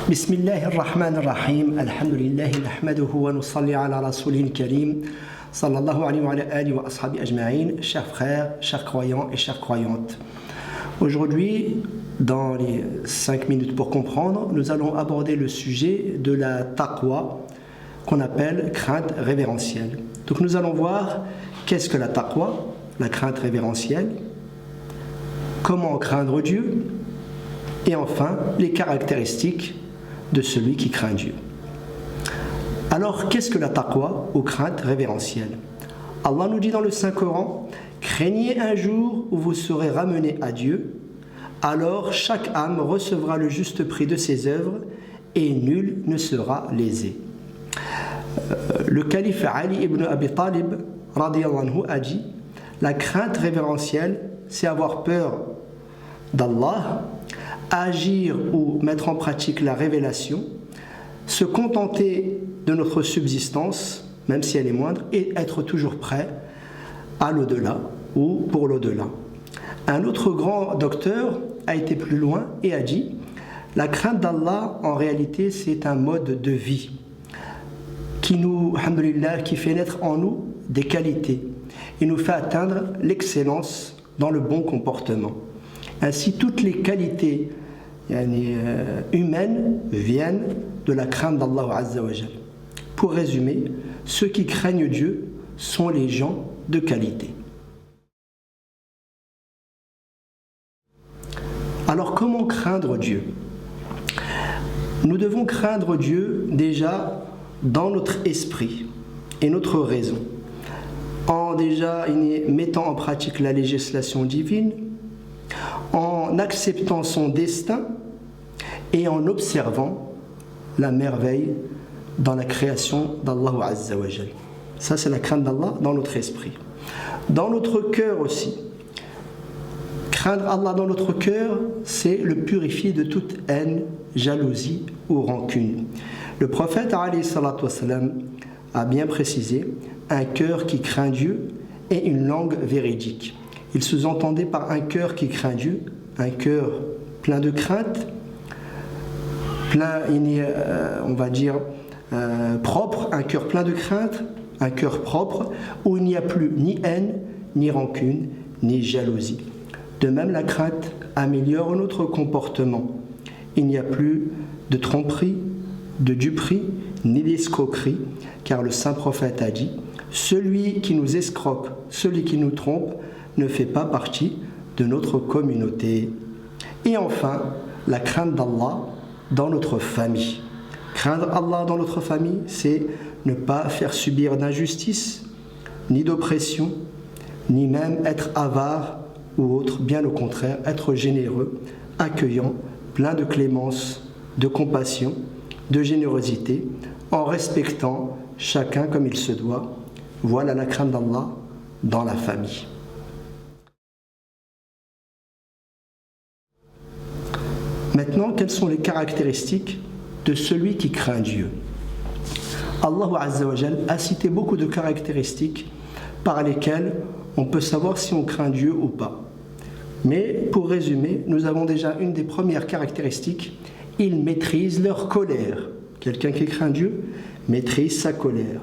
بسم الله الرحمن الرحيم الحمد لله نحمده ونصلي على رسوله الكريم صلى الله عليه وعلى آله وأصحابه أجمعين. Chers frères, chers croyants et chères croyantes, aujourd'hui, dans les 5 minutes pour comprendre, nous allons aborder le sujet de la taqwa qu'on appelle crainte révérentielle. Donc nous allons voir qu'est-ce que la taqwa, la crainte révérentielle, comment craindre Dieu et enfin les caractéristiques de celui qui craint Dieu. Alors, qu'est-ce que la taqwa ou crainte révérentielle? Allah nous dit dans le Saint-Coran: craignez un jour où vous serez ramenés à Dieu, alors chaque âme recevra le juste prix de ses œuvres et nul ne sera lésé. Le calife Ali ibn Abi Talib radiyallahu anhu a dit: la crainte révérentielle, c'est avoir peur d'Allah, agir ou mettre en pratique la révélation, se contenter de notre subsistance, même si elle est moindre, et être toujours prêt à l'au-delà ou pour l'au-delà. Un autre grand docteur a été plus loin et a dit: la crainte d'Allah, en réalité, c'est un mode de vie qui nous, alhamdoulilah, qui fait naître en nous des qualités et nous fait atteindre l'excellence dans le bon comportement. Ainsi, toutes les qualités humaines viennent de la crainte d'Allah Azza wa Jal. Pour résumer, ceux qui craignent Dieu sont les gens de qualité. Alors, comment craindre Dieu? Nous devons craindre Dieu déjà dans notre esprit et notre raison, en déjà mettant en pratique la législation divine, en acceptant son destin et en observant la merveille dans la création d'Allah Azza wa Jal. Ça, c'est la crainte d'Allah dans notre esprit. Dans notre cœur aussi, craindre Allah dans notre cœur, c'est le purifier de toute haine, jalousie ou rancune. Le prophète alayhi salatu wassalam a bien précisé: un cœur qui craint Dieu et une langue véridique. Il sous-entendait par un cœur qui craint Dieu, un cœur plein de crainte, plein, on va dire, propre, un cœur plein de crainte, un cœur propre, où il n'y a plus ni haine, ni rancune, ni jalousie. De même, la crainte améliore notre comportement. Il n'y a plus de tromperie, de duperie, ni d'escroquerie, car le saint prophète a dit: celui qui nous escroque, celui qui nous trompe, ne fait pas partie de notre communauté. Et enfin, la crainte d'Allah dans notre famille. Craindre Allah dans notre famille, c'est ne pas faire subir d'injustice, ni d'oppression, ni même être avare ou autre, bien au contraire, être généreux, accueillant, plein de clémence, de compassion, de générosité, en respectant chacun comme il se doit. Voilà la crainte d'Allah dans la famille. Maintenant, quelles sont les caractéristiques de celui qui craint Dieu? Allah Azza wa Jal a cité beaucoup de caractéristiques par lesquelles on peut savoir si on craint Dieu ou pas. Mais pour résumer, nous avons déjà une des premières caractéristiques: ils maîtrisent leur colère. Quelqu'un qui craint Dieu maîtrise sa colère.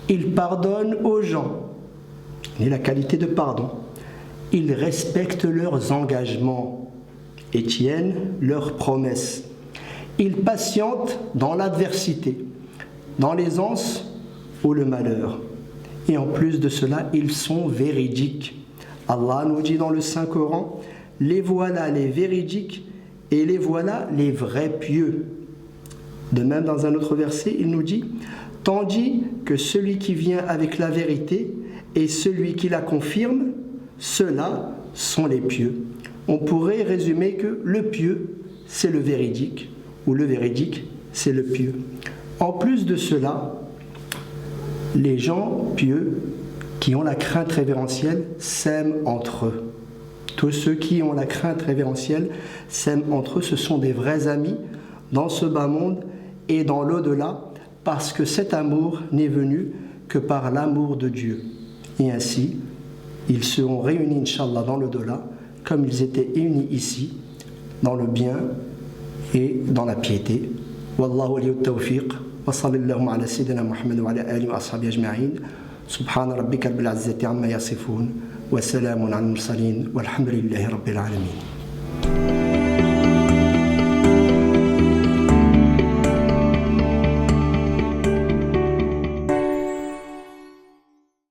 Ils pardonnent aux gens, et la qualité de pardon. Ils respectent leurs engagements et tiennent leurs promesses. Ils patientent dans l'adversité, dans l'aisance ou le malheur. Et en plus de cela, ils sont véridiques. Allah nous dit dans le Saint-Coran: les voilà les véridiques et les voilà les vrais pieux. De même, dans un autre verset, il nous dit: tandis que celui qui vient avec la vérité et celui qui la confirme, ceux-là sont les pieux. On pourrait résumer que le pieux, c'est le véridique, ou le véridique, c'est le pieux. En plus de cela, les gens pieux qui ont la crainte révérentielle s'aiment entre eux. Tous ceux qui ont la crainte révérentielle s'aiment entre eux. Ce sont des vrais amis dans ce bas monde et dans l'au-delà, parce que cet amour n'est venu que par l'amour de Dieu. Et ainsi, ils seront réunis, Inch'Allah, dans l'au-delà, comme ils étaient unis ici, dans le bien et dans la piété. والله ولي التوفيق وصلى اللهم على سيدنا محمد وعلى آله وأصحابه أجمعين سبحان ربك رب العزة عما يصفون وسلام على المرسلين والحمد لله رب العالمين.